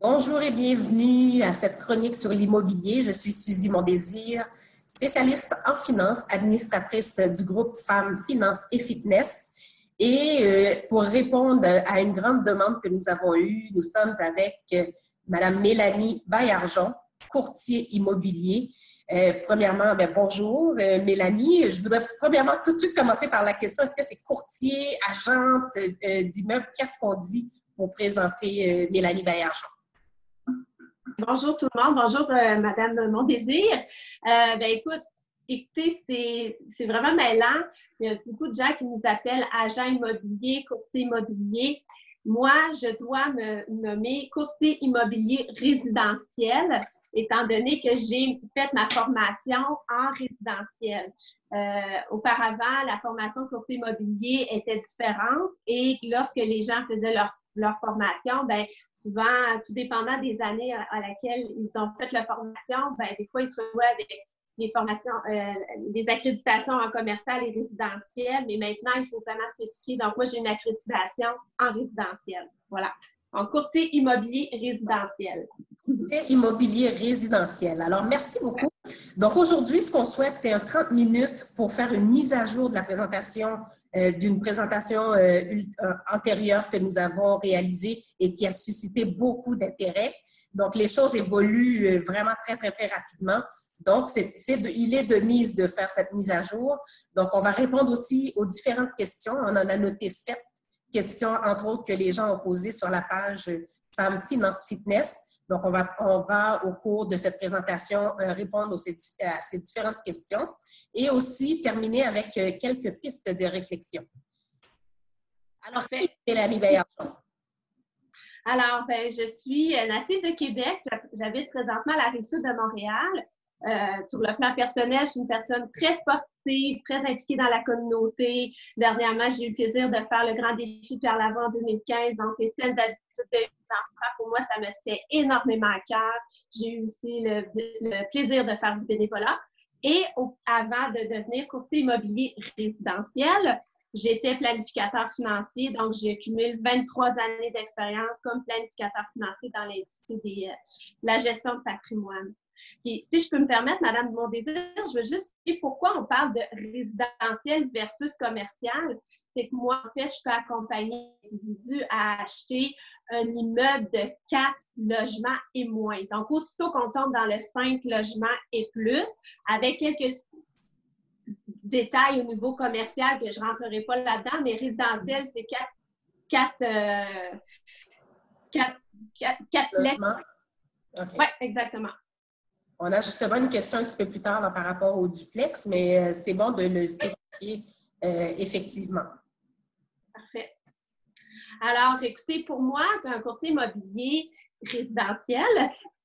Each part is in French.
Bonjour et bienvenue à cette chronique sur l'immobilier. Je suis Suzy Mondésir, spécialiste en finance, administratrice du groupe Femmes Finance et Fitness. Et pour répondre à une grande demande que nous avons eue, nous sommes avec Mme Mélanie Baillargeon, courtier immobilier. Premièrement, bonjour Mélanie. Je voudrais premièrement tout de suite commencer par la question, est-ce que c'est courtier, agente d'immeuble? Qu'est-ce qu'on dit pour présenter Mélanie Baillargeon? Bonjour tout le monde, bonjour Madame Mondésir. Écoutez, c'est vraiment mêlant. Il y a beaucoup de gens qui nous appellent agents immobiliers, courtiers immobiliers. Moi, je dois me nommer courtier immobilier résidentiel, étant donné que j'ai fait ma formation en résidentiel. Auparavant, la formation courtier immobilier était différente et lorsque les gens faisaient leur formation, souvent, tout dépendant des années à laquelle ils ont fait la formation, des fois, ils se retrouvaient avec les formations, des accréditations en commercial et résidentiel, mais maintenant, il faut vraiment spécifier. Donc, moi, j'ai une accréditation en résidentiel. Voilà. En courtier immobilier résidentiel. Courtier immobilier résidentiel. Alors, merci beaucoup. Donc, aujourd'hui, ce qu'on souhaite, c'est un 30 minutes pour faire une mise à jour de la présentation d'une présentation antérieure que nous avons réalisée et qui a suscité beaucoup d'intérêt. Donc, les choses évoluent vraiment très, très, très rapidement. Donc, il est de mise de faire cette mise à jour. Donc, on va répondre aussi aux différentes questions. On en a noté 7 questions, entre autres, que les gens ont posées sur la page Femmes Finance Fitness. Donc, on va, au cours de cette présentation, répondre à ces différentes questions et aussi terminer avec quelques pistes de réflexion. Alors, qui est Mélanie Baillargeon? Alors, je suis native de Québec. J'habite présentement à la Rive-Sud de Montréal. Sur le plan personnel, je suis une personne très sportive, très impliquée dans la communauté. Dernièrement, j'ai eu le plaisir de faire le grand défi Pierre Laval en 2015. Donc, les saines habitudes de vie d'enfant, pour moi, ça me tient énormément à cœur. J'ai eu aussi le plaisir de faire du bénévolat. Et avant de devenir courtier immobilier résidentiel, j'étais planificateur financier, donc j'ai cumulé 23 années d'expérience comme planificateur financier dans l'industrie de la gestion de patrimoine. Puis, si je peux me permettre, Madame Mondésir, je veux juste dire pourquoi on parle de résidentiel versus commercial. C'est que moi, en fait, je peux accompagner l'individu à acheter un immeuble de 4 logements et moins. Donc, aussitôt qu'on tombe dans le 5 logements et plus, avec quelques détails au niveau commercial que je ne rentrerai pas là-dedans, mais résidentiel, c'est 4 logements. Okay. Oui, exactement. On a justement une question un petit peu plus tard là, par rapport au duplex, mais c'est bon de le spécifier effectivement. Parfait. Alors, écoutez, pour moi, un courtier immobilier résidentiel,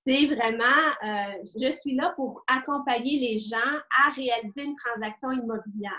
c'est vraiment, je suis là pour accompagner les gens à réaliser une transaction immobilière.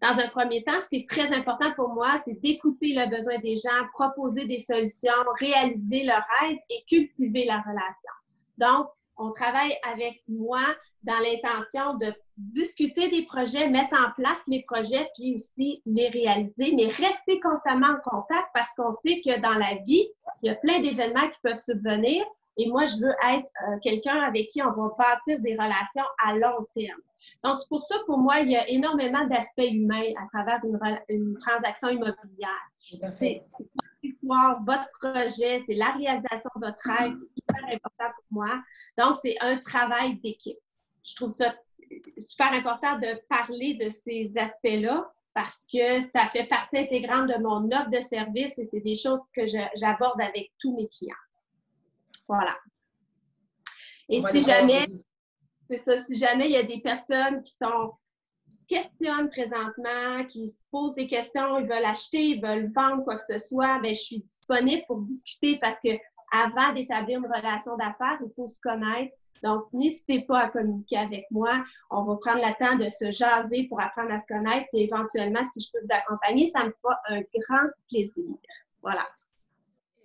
Dans un premier temps, ce qui est très important pour moi, c'est d'écouter le besoin des gens, proposer des solutions, réaliser leurs rêves et cultiver la relation. Donc, on travaille avec moi dans l'intention de discuter des projets, mettre en place les projets, puis aussi les réaliser, mais rester constamment en contact parce qu'on sait que dans la vie, il y a plein d'événements qui peuvent subvenir et moi, je veux être quelqu'un avec qui on va bâtir des relations à long terme. Donc, c'est pour ça que pour moi, il y a énormément d'aspects humains à travers une transaction immobilière. C'est votre histoire, votre projet, c'est la réalisation de votre rêve, c'est hyper important pour moi. Donc, c'est un travail d'équipe. Je trouve ça super important de parler de ces aspects-là parce que ça fait partie intégrante de mon offre de service et c'est des choses que j'aborde avec tous mes clients. Voilà. Et si jamais, c'est ça, si jamais il y a des personnes qui se questionnent présentement, qui se posent des questions, ils veulent acheter, ils veulent vendre, quoi que ce soit, je suis disponible pour discuter parce que avant d'établir une relation d'affaires, il faut se connaître. Donc, n'hésitez pas à communiquer avec moi. On va prendre le temps de se jaser pour apprendre à se connaître et éventuellement, si je peux vous accompagner, ça me fera un grand plaisir. Voilà.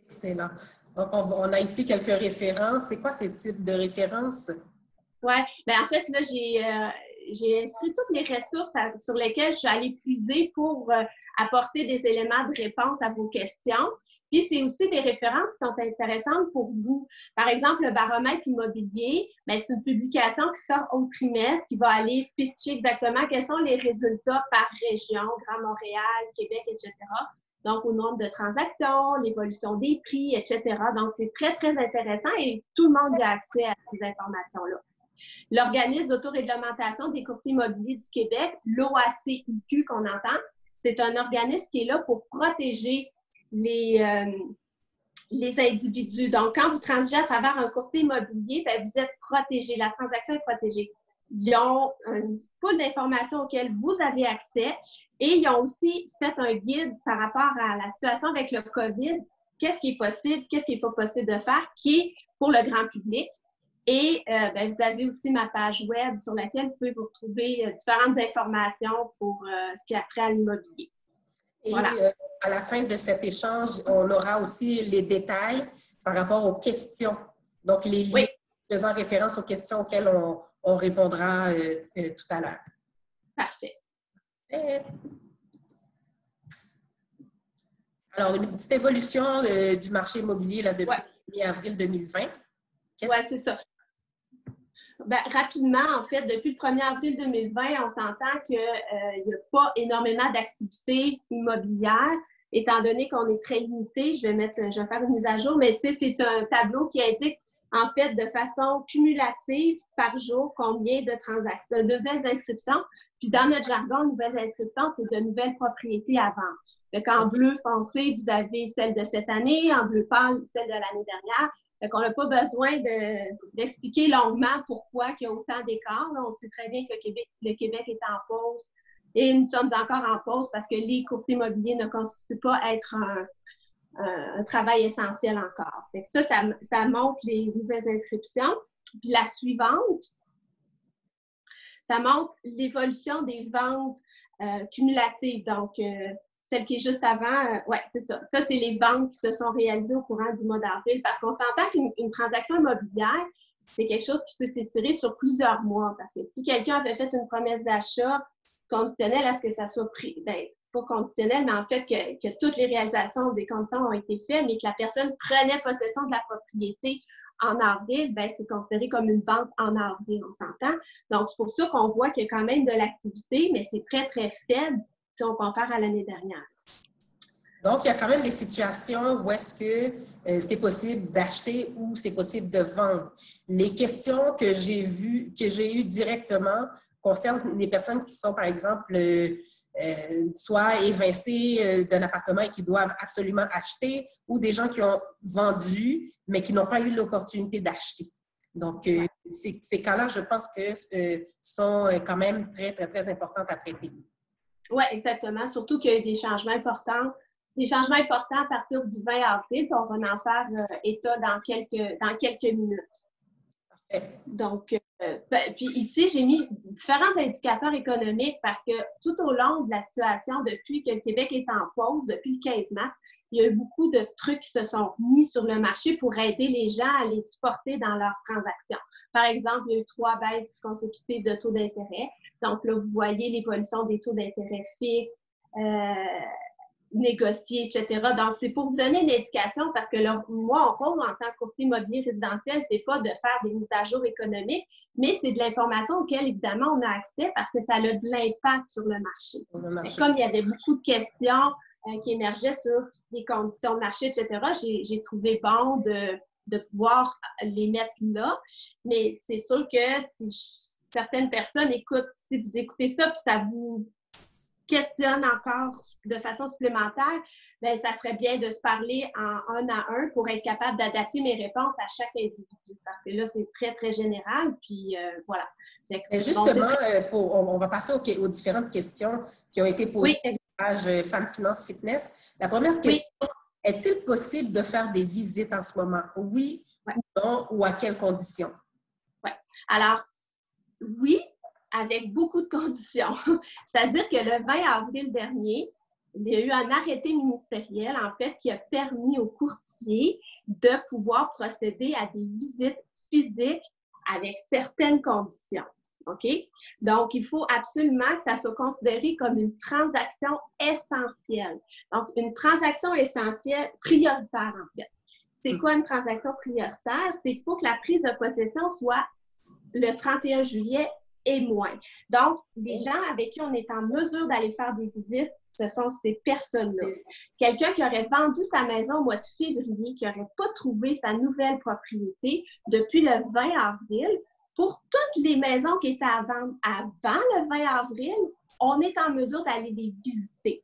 Excellent. Donc, on a ici quelques références. C'est quoi ces types de références? Oui, en fait, là, j'ai inscrit toutes les ressources sur lesquelles je suis allée puiser pour apporter des éléments de réponse à vos questions. Puis, c'est aussi des références qui sont intéressantes pour vous. Par exemple, le baromètre immobilier, c'est une publication qui sort au trimestre, qui va aller spécifier exactement quels sont les résultats par région, Grand Montréal, Québec, etc. Donc, au nombre de transactions, l'évolution des prix, etc. Donc, c'est très, très intéressant et tout le monde a accès à ces informations-là. L'organisme d'autoréglementation des courtiers immobiliers du Québec, l'OACIQ qu'on entend, c'est un organisme qui est là pour protéger les individus. Donc, quand vous transigez à travers un courtier immobilier, vous êtes protégé, la transaction est protégée. Ils ont une foule d'informations auxquelles vous avez accès et ils ont aussi fait un guide par rapport à la situation avec le COVID, qu'est-ce qui est possible, qu'est-ce qui n'est pas possible de faire, qui est pour le grand public. Et vous avez aussi ma page web sur laquelle vous pouvez vous retrouver différentes informations pour ce qui a trait à l'immobilier. Et voilà. À la fin de cet échange, on aura aussi les détails par rapport aux questions. Donc, les liens faisant référence aux questions auxquelles on répondra tout à l'heure. Parfait. Alors, une petite évolution du marché immobilier là, depuis le 1er avril 2020. Oui, c'est ça. Rapidement, en fait, depuis le 1er avril 2020, on s'entend qu'il n'y a pas énormément d'activités immobilières, étant donné qu'on est très limité. Je vais faire une mise à jour, mais c'est un tableau qui indique, en fait, de façon cumulative par jour, combien de transactions, de nouvelles inscriptions. Puis dans notre jargon, nouvelles inscriptions, c'est de nouvelles propriétés à vendre. Donc, en bleu foncé, vous avez celle de cette année, en bleu pâle, celle de l'année dernière. Donc, on n'a pas besoin d'expliquer longuement pourquoi il y a autant d'écarts. On sait très bien que le Québec est en pause et nous sommes encore en pause parce que les courtiers immobiliers ne constituent pas être un travail essentiel encore. Fait que ça montre les nouvelles inscriptions. Puis la suivante, ça montre l'évolution des ventes cumulatives. Donc, celle qui est juste avant, c'est ça. Ça, c'est les ventes qui se sont réalisées au courant du mois d'avril parce qu'on s'entend qu'une transaction immobilière, c'est quelque chose qui peut s'étirer sur plusieurs mois. Parce que si quelqu'un avait fait une promesse d'achat conditionnelle à ce que ça soit pris, pas conditionnelle, mais en fait que toutes les réalisations des conditions ont été faites, mais que la personne prenait possession de la propriété en avril, c'est considéré comme une vente en avril, on s'entend. Donc, c'est pour ça qu'on voit qu'il y a quand même de l'activité, mais c'est très, très faible si on compare à l'année dernière. Donc, il y a quand même des situations où est-ce que c'est possible d'acheter ou c'est possible de vendre. Les questions que j'ai eues directement concernent les personnes qui sont, par exemple, soit évincées d'un appartement et qui doivent absolument acheter ou des gens qui ont vendu mais qui n'ont pas eu l'opportunité d'acheter. Donc, ces cas-là, je pense que sont quand même très, très, très importants à traiter. Oui, exactement. Surtout qu'il y a eu des changements importants. Des changements importants à partir du 20 avril, puis on va en faire état dans quelques minutes. Parfait. Donc, puis ici, j'ai mis différents indicateurs économiques parce que tout au long de la situation, depuis que le Québec est en pause, depuis le 15 mars, il y a eu beaucoup de trucs qui se sont mis sur le marché pour aider les gens à les supporter dans leurs transactions. Par exemple, il y a eu 3 baisses consécutives de taux d'intérêt. Donc là, vous voyez l'évolution des taux d'intérêt fixes, négociés, etc. Donc, c'est pour vous donner une indication parce que là, moi, mon rôle en tant que courtier immobilier résidentiel, c'est pas de faire des mises à jour économiques, mais c'est de l'information auquel, évidemment, on a accès parce que ça a de l'impact sur le marché. Comme il y avait beaucoup de questions qui émergeaient sur des conditions de marché, etc., j'ai trouvé bon de pouvoir les mettre là. Mais c'est sûr que si certaines personnes écoutent, si vous écoutez ça, puis ça vous questionne encore de façon supplémentaire, ça serait bien de se parler en 1 à 1 pour être capable d'adapter mes réponses à chaque individu. Parce que là, c'est très, très général. Puis voilà. Justement, on va passer aux différentes questions qui ont été posées à la page Femmes Finance Fitness. La première question, est-il possible de faire des visites en ce moment? Oui ou non, ou à quelles conditions? Oui. Alors, oui, avec beaucoup de conditions. C'est-à-dire que le 20 avril dernier, il y a eu un arrêté ministériel, en fait, qui a permis aux courtiers de pouvoir procéder à des visites physiques avec certaines conditions. OK? Donc, il faut absolument que ça soit considéré comme une transaction essentielle. Donc, une transaction essentielle, prioritaire en fait. C'est quoi une transaction prioritaire? C'est qu'il faut que la prise de possession soit le 31 juillet et moins. Donc, les gens avec qui on est en mesure d'aller faire des visites, ce sont ces personnes-là. Quelqu'un qui aurait vendu sa maison au mois de février, qui n'aurait pas trouvé sa nouvelle propriété depuis le 20 avril, pour toutes les maisons qui étaient à vendre avant le 20 avril, on est en mesure d'aller les visiter.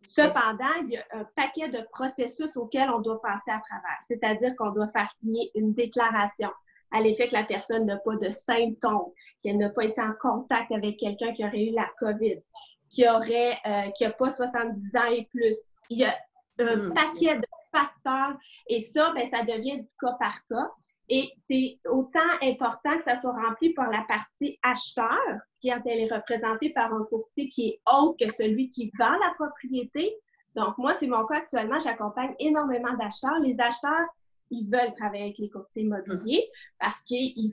Cependant, il y a un paquet de processus auxquels on doit passer à travers. C'est-à-dire qu'on doit faire signer une déclaration à l'effet que la personne n'a pas de symptômes, qu'elle n'a pas été en contact avec quelqu'un qui aurait eu la COVID, qui n'a pas 70 ans et plus. Il y a un paquet de facteurs et ça, bien, ça devient du cas par cas. Et c'est autant important que ça soit rempli par la partie acheteur, qui elle est représentée par un courtier qui est autre que celui qui vend la propriété. Donc, moi, c'est mon cas actuellement, j'accompagne énormément d'acheteurs. Les acheteurs, ils veulent travailler avec les courtiers immobiliers parce qu'ils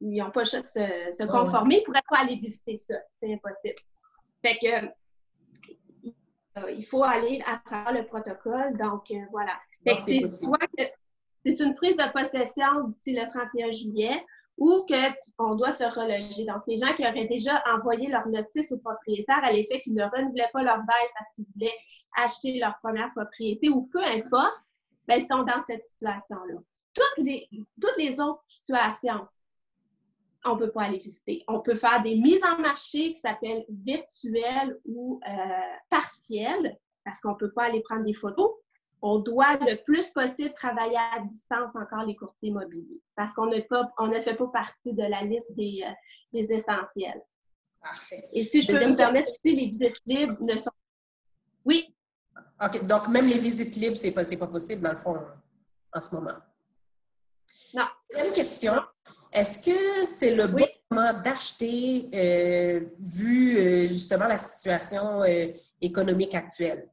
n'ont pas le choix de se conformer. Ils ne pourraient pas aller visiter ça. C'est impossible. Fait que, il faut aller à travers le protocole. Donc, voilà. Fait que c'est soit que c'est une prise de possession d'ici le 31 juillet ou qu'on doit se reloger. Donc, les gens qui auraient déjà envoyé leur notice au propriétaire à l'effet qu'ils ne renouvelaient pas leur bail parce qu'ils voulaient acheter leur première propriété ou peu importe, bien, ils sont dans cette situation-là. Toutes les autres situations, on ne peut pas aller visiter. On peut faire des mises en marché qui s'appellent virtuelles ou partielles parce qu'on ne peut pas aller prendre des photos. On doit le plus possible travailler à distance encore les courtiers immobiliers parce qu'on ne fait pas partie de la liste des essentiels. Parfait. Et si je peux me permettre aussi, les visites libres ne sont... Oui? OK. Donc, même les visites libres, c'est pas possible dans le fond en ce moment. Non. Deuxième question. Est-ce que c'est le bon moment d'acheter vu justement la situation économique actuelle?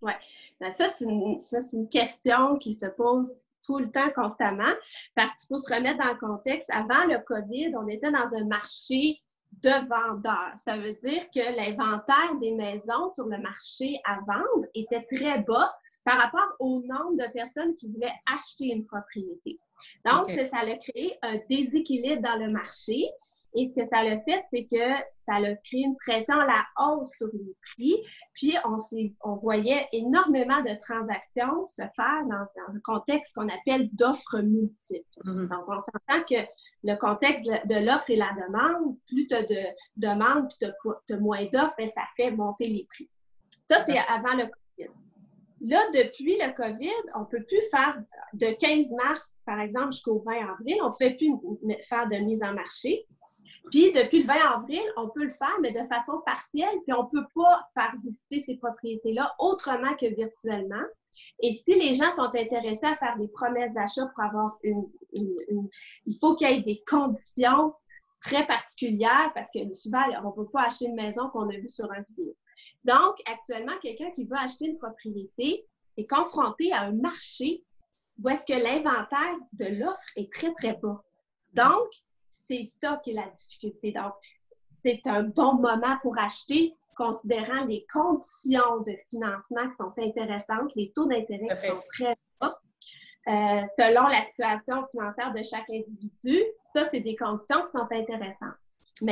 Oui. Ben ça, c'est une question qui se pose tout le temps, constamment, parce qu'il faut se remettre dans le contexte. Avant le COVID, on était dans un marché de vendeurs. Ça veut dire que l'inventaire des maisons sur le marché à vendre était très bas par rapport au nombre de personnes qui voulaient acheter une propriété. Donc, ça a créé un déséquilibre dans le marché. Et ce que ça a fait, c'est que ça a créé une pression à la hausse sur les prix. Puis, on voyait énormément de transactions se faire dans un contexte qu'on appelle d'offres multiples. Donc, on s'entend que le contexte de l'offre et la demande, plus tu as de demandes, puis tu as moins d'offres, bien, ça fait monter les prix. Ça, c'est avant le COVID. Là, depuis le COVID, on ne peut plus faire de 15 mars, par exemple, jusqu'au 20 avril, on ne pouvait plus faire de mise en marché. Puis, depuis le 20 avril, on peut le faire, mais de façon partielle, puis on ne peut pas faire visiter ces propriétés-là autrement que virtuellement. Et si les gens sont intéressés à faire des promesses d'achat pour avoir il faut qu'il y ait des conditions très particulières parce que souvent, on ne peut pas acheter une maison qu'on a vue sur une vidéo. Donc, actuellement, quelqu'un qui veut acheter une propriété est confronté à un marché où est-ce que l'inventaire de l'offre est très, très bas. Donc, c'est ça qui est la difficulté. Donc, c'est un bon moment pour acheter, considérant les conditions de financement qui sont intéressantes, les taux d'intérêt qui sont très bas. Selon la situation financière de chaque individu, ça, c'est des conditions qui sont intéressantes.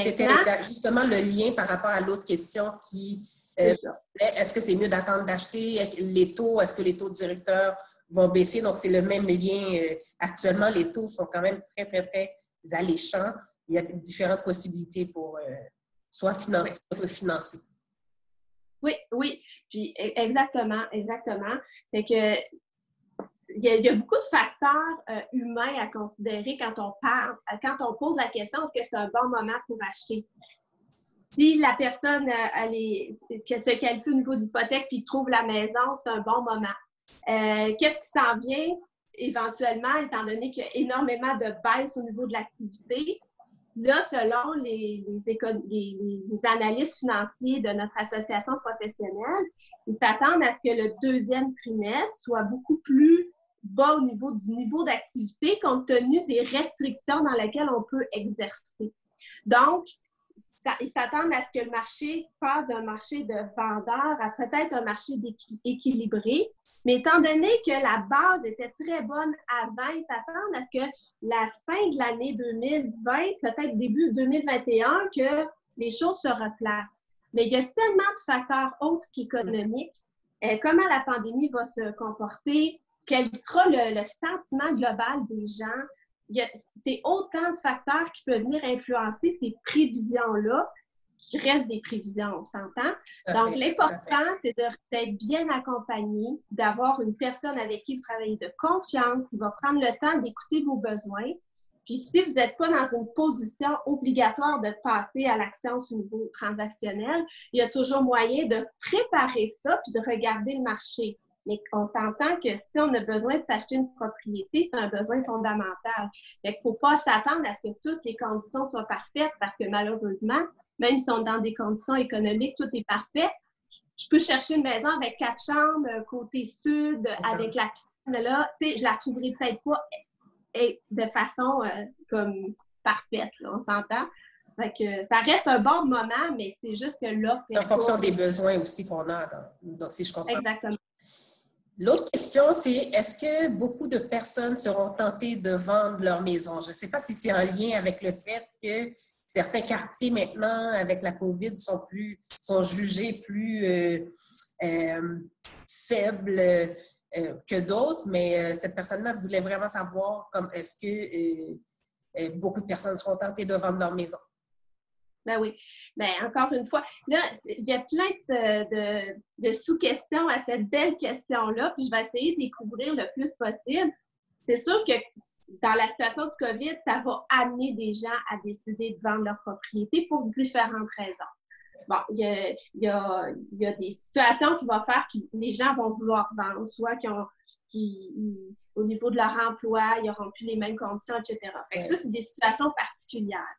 C'était justement le lien par rapport à l'autre question qui... est-ce que c'est mieux d'attendre d'acheter les taux? Est-ce que les taux directeurs vont baisser? Donc, c'est le même lien. Actuellement, les taux sont quand même très, très, très alléchants. Il y a différentes possibilités pour soit financer ou refinancer. Oui. Puis, exactement. Fait que, il y a beaucoup de facteurs humains à considérer quand on pose la question, est-ce que c'est un bon moment pour acheter? Si la personne se calcule au niveau d'hypothèque puis trouve la maison, c'est un bon moment. Qu'est-ce qui s'en vient éventuellement, étant donné qu'il y a énormément de baisse au niveau de l'activité? Là, selon les analystes financiers de notre association professionnelle, ils s'attendent à ce que le deuxième trimestre soit beaucoup plus bas au niveau du niveau d'activité compte tenu des restrictions dans lesquelles on peut exercer. Donc, ils s'attendent à ce que le marché passe d'un marché de vendeurs à peut-être un marché équilibré. Mais étant donné que la base était très bonne avant, ils s'attendent à ce que la fin de l'année 2020, peut-être début 2021, que les choses se replacent. Mais il y a tellement de facteurs autres qu'économiques. Comment la pandémie va se comporter, quel sera le sentiment global des gens. C'est autant de facteurs qui peuvent venir influencer ces prévisions-là, qui restent des prévisions, on s'entend. Donc, l'important, c'est d'être bien accompagné, d'avoir une personne avec qui vous travaillez de confiance, qui va prendre le temps d'écouter vos besoins. Puis, si vous n'êtes pas dans une position obligatoire de passer à l'action au niveau transactionnel, il y a toujours moyen de préparer ça puis de regarder le marché. Mais on s'entend que si on a besoin de s'acheter une propriété, c'est un besoin fondamental. Fait qu'il ne faut pas s'attendre à ce que toutes les conditions soient parfaites parce que malheureusement, même si on est dans des conditions économiques, tout est parfait. Je peux chercher une maison avec 4 chambres, côté sud, avec la piscine là. Tu sais, je la trouverai peut-être pas de façon comme parfaite, là, on s'entend. Fait que ça reste un bon moment, mais c'est juste que l'offre... C'est en fonction des besoins aussi qu'on a, si je comprends. Exactement. L'autre question, c'est est-ce que beaucoup de personnes seront tentées de vendre leur maison? Je ne sais pas si c'est en lien avec le fait que certains quartiers maintenant, avec la COVID, sont jugés plus faibles que d'autres, mais cette personne-là voulait vraiment savoir est-ce que beaucoup de personnes seront tentées de vendre leur maison? Ben oui. Ben encore une fois, là, il y a plein de sous-questions à cette belle question-là, puis je vais essayer d'y couvrir le plus possible. C'est sûr que dans la situation de COVID, ça va amener des gens à décider de vendre leur propriété pour différentes raisons. Bon, il y a des situations qui vont faire que les gens vont vouloir vendre, soit au niveau de leur emploi, ils n'auront plus les mêmes conditions, etc. Fait que ça, c'est des situations particulières.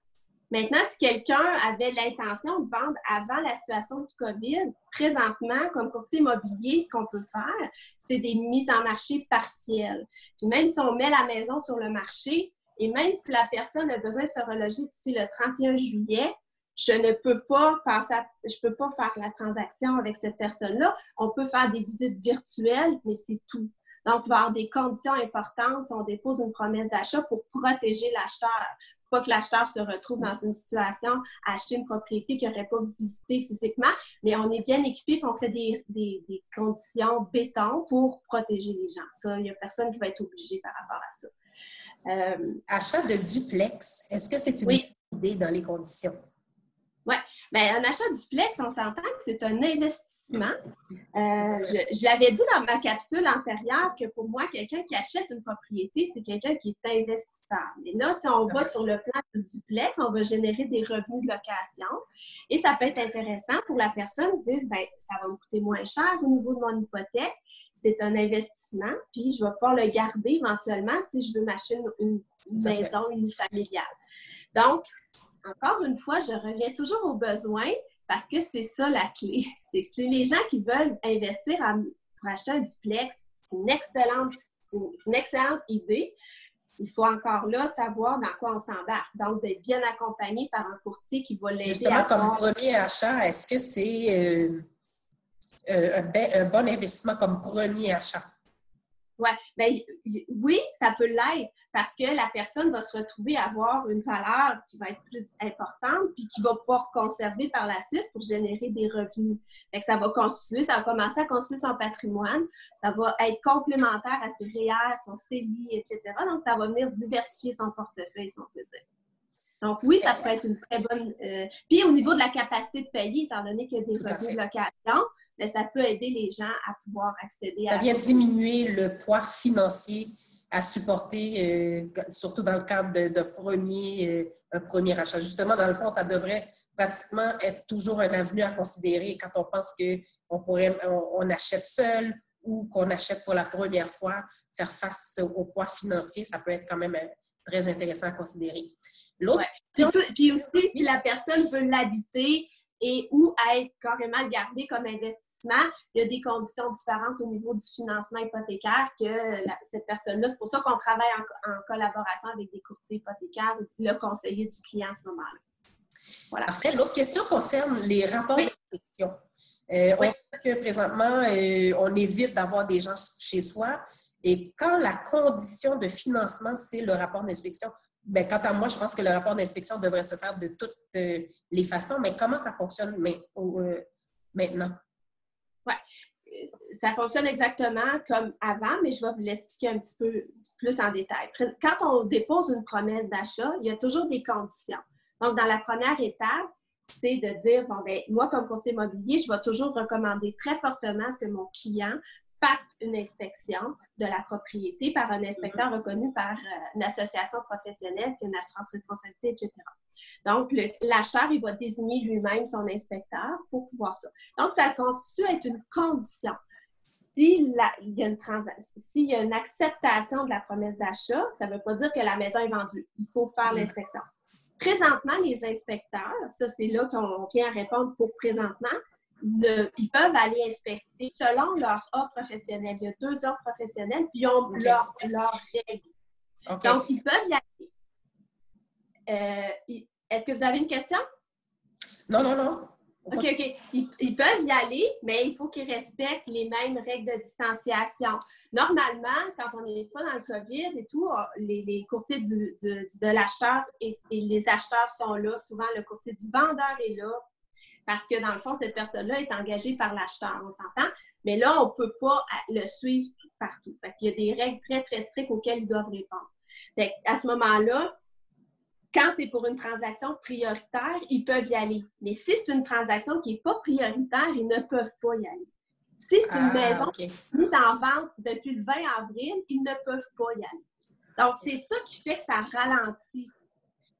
Maintenant, si quelqu'un avait l'intention de vendre avant la situation du COVID, présentement, comme courtier immobilier, ce qu'on peut faire, c'est des mises en marché partielles. Puis même si on met la maison sur le marché, et même si la personne a besoin de se reloger d'ici le 31 juillet, je ne peux pas faire la transaction avec cette personne-là. On peut faire des visites virtuelles, mais c'est tout. Donc, il va y avoir des conditions importantes si on dépose une promesse d'achat pour protéger l'acheteur. Pas que l'acheteur se retrouve dans une situation à acheter une propriété qu'il n'aurait pas visitée physiquement, mais on est bien équipé et on fait des conditions béton pour protéger les gens. Ça, il n'y a personne qui va être obligé par rapport à ça. Achat de duplex, est-ce que c'est une idée dans les conditions? Oui. Bien, un achat de duplex, on s'entend que c'est un investissement. J'avais dit dans ma capsule antérieure que pour moi, quelqu'un qui achète une propriété, c'est quelqu'un qui est investisseur. Mais là, si on va sur le plan du duplex, on va générer des revenus de location et ça peut être intéressant pour la personne de dire, bien, ça va me coûter moins cher au niveau de mon hypothèque. C'est un investissement, puis je vais pouvoir le garder éventuellement si je veux m'acheter une maison unifamiliale. Donc, encore une fois, je reviens toujours aux besoins parce que c'est ça la clé. C'est que c'est les gens qui veulent investir pour acheter un duplex. C'est une excellente idée. Il faut encore là savoir dans quoi on s'embarque. Donc, d'être bien accompagné par un courtier qui va l'aider justement, comme premier achat, est-ce que c'est un bon investissement comme premier achat? Ouais. Ben, oui, ça peut l'être parce que la personne va se retrouver à avoir une valeur qui va être plus importante puis qui va pouvoir conserver par la suite pour générer des revenus. Fait que ça va commencer à constituer son patrimoine, ça va être complémentaire à ses REER, son CELI, etc. Donc, ça va venir diversifier son portefeuille, si on peut dire. Donc, oui, ça peut être une très bonne... Puis, au niveau de la capacité de payer, étant donné qu'il y a des revenus de location, mais ça peut aider les gens à pouvoir accéder à... Ça vient diminuer le poids financier à supporter, surtout dans le cadre d'un premier achat. Justement, dans le fond, ça devrait pratiquement être toujours un avenue à considérer quand on pense qu'on achète seul ou qu'on achète pour la première fois. Faire face au poids financier, ça peut être quand même très intéressant à considérer. L'autre... Ouais. Puis aussi, si la personne veut l'habiter, et ou à être carrément gardé comme investissement. Il y a des conditions différentes au niveau du financement hypothécaire que cette personne-là. C'est pour ça qu'on travaille en collaboration avec des courtiers hypothécaires, le conseiller du client à ce moment-là. Voilà. Parfait. L'autre question concerne les rapports d'inspection. On sait que présentement, on évite d'avoir des gens chez soi. Et quand la condition de financement, c'est le rapport d'inspection, bien, quant à moi, je pense que le rapport d'inspection devrait se faire de toutes les façons. Mais comment ça fonctionne maintenant? Oui. Ça fonctionne exactement comme avant, mais je vais vous l'expliquer un petit peu plus en détail. Quand on dépose une promesse d'achat, il y a toujours des conditions. Donc, dans la première étape, c'est de dire, bon, bien, moi, comme courtier immobilier, je vais toujours recommander très fortement à ce que mon client fasse une inspection de la propriété par un inspecteur reconnu par une association professionnelle, puis une assurance responsabilité, etc. Donc, l'acheteur, il va désigner lui-même son inspecteur pour pouvoir ça. Donc, ça constitue être une condition. S'il y a une acceptation de la promesse d'achat, ça ne veut pas dire que la maison est vendue. Il faut faire l'inspection. Présentement, les inspecteurs, ça c'est là qu'on vient à répondre pour présentement, ils peuvent aller inspecter selon leur offre professionnelle. Il y a 2 offres professionnelles, puis ils ont leurs règles. Okay. Donc, ils peuvent y aller. Est-ce que vous avez une question? Non. OK. Ils peuvent y aller, mais il faut qu'ils respectent les mêmes règles de distanciation. Normalement, quand on n'est pas dans le COVID et tout, les courtiers de l'acheteur et les acheteurs sont là. Souvent, le courtier du vendeur est là parce que, dans le fond, cette personne-là est engagée par l'acheteur, on s'entend. Mais là, on ne peut pas le suivre partout. Fait qu'il y a des règles très, très strictes auxquelles ils doivent répondre. Fait à ce moment-là, quand c'est pour une transaction prioritaire, ils peuvent y aller. Mais si c'est une transaction qui n'est pas prioritaire, ils ne peuvent pas y aller. Si c'est une maison mise en vente depuis le 20 avril, ils ne peuvent pas y aller. Donc, c'est ça qui fait que ça ralentit.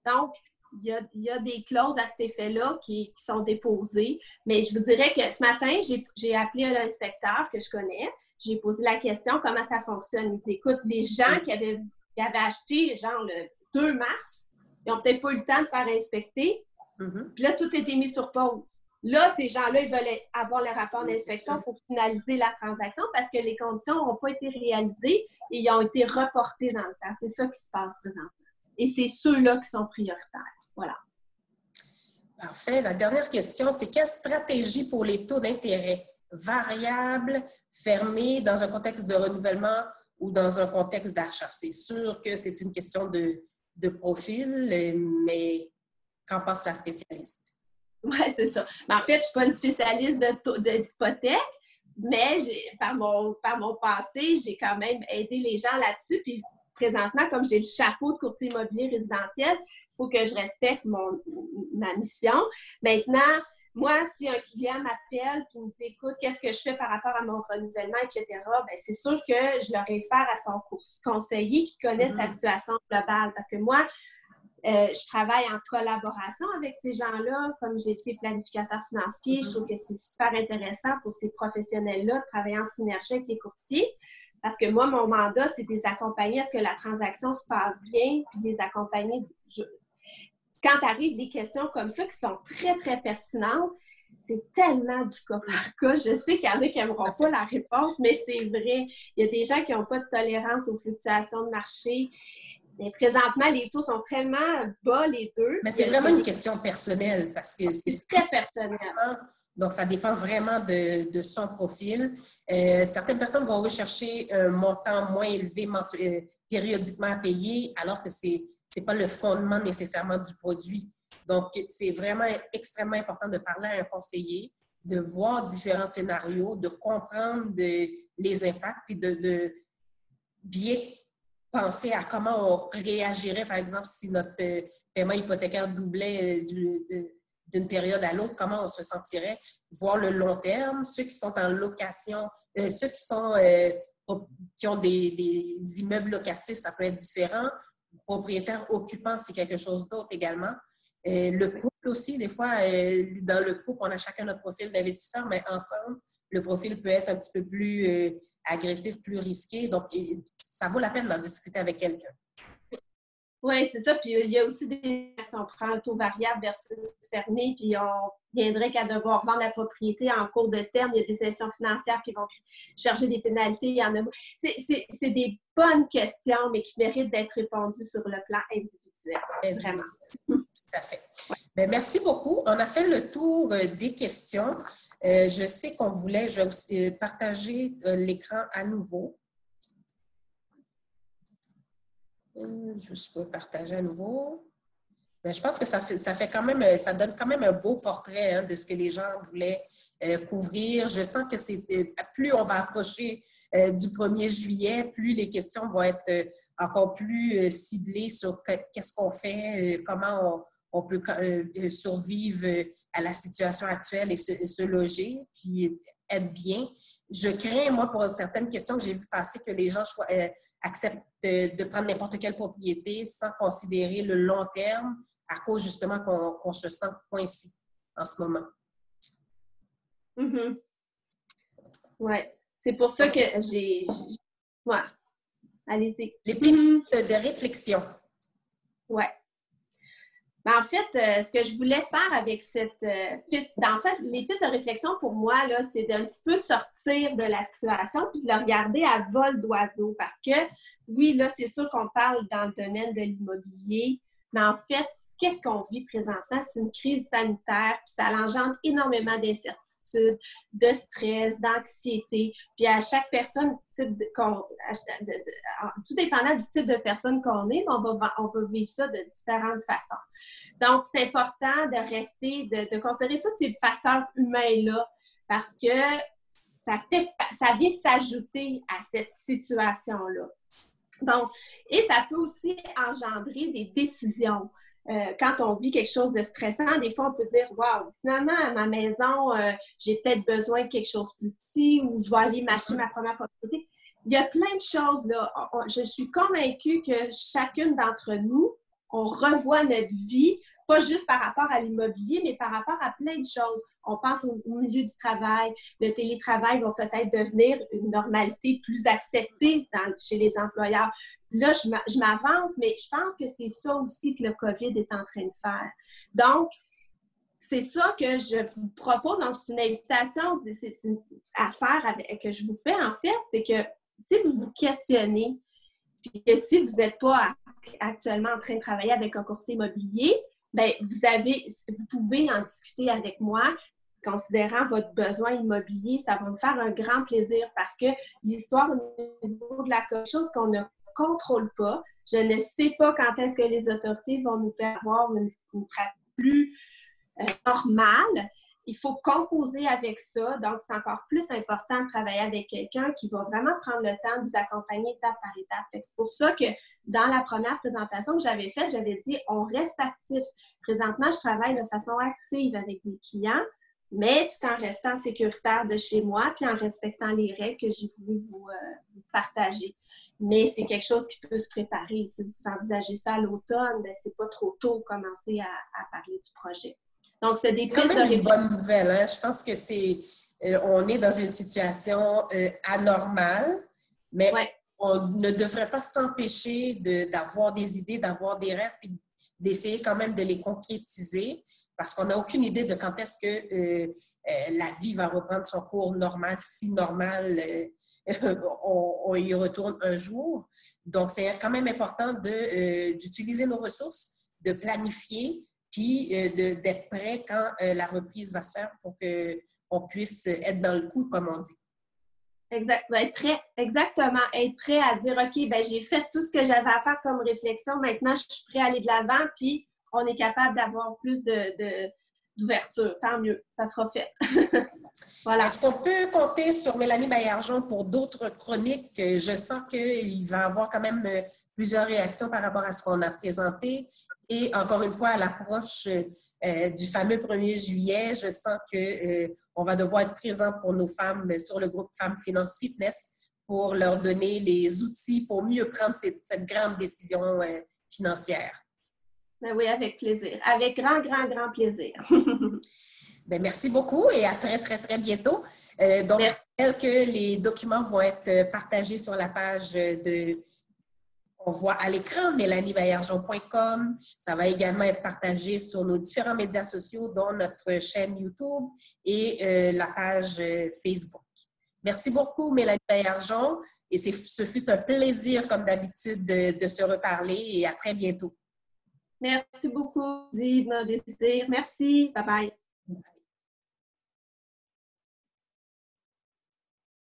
Donc, il y a des clauses à cet effet-là qui sont déposées. Mais je vous dirais que ce matin, j'ai appelé un inspecteur que je connais. J'ai posé la question comment ça fonctionne. Il dit, écoute, les gens qui avaient acheté, genre le 2 mars, ils n'ont peut-être pas eu le temps de faire inspecter. Puis là, tout a été mis sur pause. Là, ces gens-là, ils veulent avoir le rapport d'inspection pour finaliser la transaction parce que les conditions n'ont pas été réalisées et ils ont été reportés dans le temps. C'est ça qui se passe présentement. Et c'est ceux-là qui sont prioritaires. Voilà. Parfait. La dernière question, c'est quelle stratégie pour les taux d'intérêt variables, fermés dans un contexte de renouvellement ou dans un contexte d'achat? C'est sûr que c'est une question de profil, mais qu'en pense la spécialiste? Oui, c'est ça. Mais en fait, je ne suis pas une spécialiste d'hypothèque, mais par mon passé, j'ai quand même aidé les gens là-dessus. Puis présentement, comme j'ai le chapeau de courtier immobilier résidentiel, il faut que je respecte ma mission. Maintenant, moi, si un client m'appelle et me dit « Écoute, qu'est-ce que je fais par rapport à mon renouvellement, etc. », bien, c'est sûr que je leur réfère à son conseiller qui connaît sa situation globale. Parce que moi, je travaille en collaboration avec ces gens-là. Comme j'ai été planificateur financier, je trouve que c'est super intéressant pour ces professionnels-là de travailler en synergie avec les courtiers. Parce que moi, mon mandat, c'est de les accompagner à ce que la transaction se passe bien, puis les accompagner. Quand arrivent des questions comme ça qui sont très, très pertinentes, c'est tellement du cas par cas. Je sais qu'il y en a qui n'aimeront pas la réponse, mais c'est vrai. Il y a des gens qui n'ont pas de tolérance aux fluctuations de marché. Mais présentement, les taux sont tellement bas, les deux. Mais c'est vraiment une question personnelle parce que c'est très personnel. Donc, ça dépend vraiment de son profil. Certaines personnes vont rechercher un montant moins élevé périodiquement à payer, alors que ce n'est pas le fondement nécessairement du produit. Donc, c'est vraiment extrêmement important de parler à un conseiller, de voir différents scénarios, de comprendre les impacts, puis de bien penser à comment on réagirait, par exemple, si notre paiement hypothécaire doublait d'une période à l'autre, comment on se sentirait, voir le long terme, ceux qui sont en location, ceux qui ont des immeubles locatifs, ça peut être différent. Propriétaire occupant, c'est quelque chose d'autre également. Le couple aussi, des fois, dans le couple, on a chacun notre profil d'investisseur, mais ensemble, le profil peut être un petit peu plus agressif, plus risqué. Donc, ça vaut la peine d'en discuter avec quelqu'un. Oui, c'est ça. Puis il y a aussi si on prend un taux variable versus fermé, puis on viendrait qu'à devoir vendre la propriété en cours de terme, il y a des institutions financières qui vont charger des pénalités, il y en a. C'est des bonnes questions, mais qui méritent d'être répondues sur le plan individuel. Vraiment. Tout à fait. Bien, merci beaucoup. On a fait le tour des questions. Je sais qu'on voulait partager l'écran à nouveau. Je peux partager à nouveau. Mais je pense que ça fait quand même, ça donne quand même un beau portrait hein, de ce que les gens voulaient couvrir. Je sens que plus on va approcher du 1er juillet, plus les questions vont être encore plus ciblées sur qu'est-ce qu'on fait, comment on peut survivre à la situation actuelle et se loger, puis être bien. Je crains, moi, pour certaines questions que j'ai vues passer, que les gens acceptent de prendre n'importe quelle propriété sans considérer le long terme à cause justement qu'on se sent coincé en ce moment. Mm-hmm. Oui, c'est pour ça que j'ai... Ouais, allez-y. Les pistes de réflexion. Oui. Ben, en fait, ce que je voulais faire avec cette piste, en fait, les pistes de réflexion pour moi, là, c'est d'un petit peu sortir de la situation puis de le regarder à vol d'oiseau. Parce que, oui, là, c'est sûr qu'on parle dans le domaine de l'immobilier, mais en fait, qu'est-ce qu'on vit présentement? C'est une crise sanitaire, puis ça engendre énormément d'incertitudes, de stress, d'anxiété. Puis à chaque personne, tout dépendant du type de personne qu'on est, on va vivre ça de différentes façons. Donc, c'est important de rester, de considérer tous ces facteurs humains-là parce que ça vient s'ajouter à cette situation-là. Donc, et ça peut aussi engendrer des décisions. Quand on vit quelque chose de stressant, des fois, on peut dire « Wow, finalement, à ma maison, j'ai peut-être besoin de quelque chose de plus petit ou je vais aller m'acheter ma première propriété. » Il y a plein de choses, là. Je suis convaincue que chacune d'entre nous, on revoit notre vie, pas juste par rapport à l'immobilier, mais par rapport à plein de choses. On pense au milieu du travail. Le télétravail va peut-être devenir une normalité plus acceptée chez les employeurs. Là, je m'avance, mais je pense que c'est ça aussi que le COVID est en train de faire. Donc, c'est ça que je vous propose. Donc, c'est une invitation à faire que je vous fais, en fait, c'est que si vous vous questionnez, puis que si vous n'êtes pas actuellement en train de travailler avec un courtier immobilier, bien, vous pouvez en discuter avec moi, considérant votre besoin immobilier. Ça va me faire un grand plaisir parce que l'histoire au niveau de quelque chose qu'on ne contrôle pas. Je ne sais pas quand est-ce que les autorités vont nous faire avoir une pratique plus normale. Il faut composer avec ça. Donc, c'est encore plus important de travailler avec quelqu'un qui va vraiment prendre le temps de vous accompagner étape par étape. C'est pour ça que dans la première présentation que j'avais faite, j'avais dit on reste actif. Présentement, je travaille de façon active avec des clients, mais tout en restant sécuritaire de chez moi puis en respectant les règles que j'ai voulu vous partager. Mais c'est quelque chose qui peut se préparer. Si vous envisagez ça à l'automne, bien, c'est pas trop tôt de commencer à parler du projet. Donc, c'est des pistes de réflexion. C'est quand même une bonne nouvelle. Hein? Je pense que on est dans une situation anormale, mais on ne devrait pas s'empêcher d'avoir des idées, d'avoir des rêves, puis d'essayer quand même de les concrétiser, parce qu'on n'a aucune idée de quand est-ce que la vie va reprendre son cours normal, si normal on y retourne un jour. Donc, c'est quand même important d'utiliser nos ressources, de planifier, puis d'être prêt quand la reprise va se faire pour qu'on puisse être dans le coup, comme on dit. Exact. Être prêt, exactement. Être prêt à dire, OK, ben j'ai fait tout ce que j'avais à faire comme réflexion. Maintenant, je suis prêt à aller de l'avant, puis on est capable d'avoir plus d'ouverture. Tant mieux. Ça sera fait. Voilà. Est-ce qu'on peut compter sur Mélanie Baillargeon pour d'autres chroniques? Je sens qu'il va y avoir quand même plusieurs réactions par rapport à ce qu'on a présenté. Et encore une fois, à l'approche du fameux 1er juillet, je sens qu'on va devoir être présent pour nos femmes sur le groupe Femmes Finance Fitness pour leur donner les outils pour mieux prendre cette grande décision financière. Ben oui, avec plaisir. Avec grand, grand, grand plaisir. Bien, merci beaucoup et à très, très, très bientôt. Donc, je rappelle que les documents vont être partagés sur la page qu'on voit à l'écran, mélaniebaillargeon.com. Ça va également être partagé sur nos différents médias sociaux, dont notre chaîne YouTube et la page Facebook. Merci beaucoup, Mélanie Baillargeon. Et ce fut un plaisir, comme d'habitude, de se reparler et à très bientôt. Merci beaucoup, Zine, Désir. Merci. Bye-bye.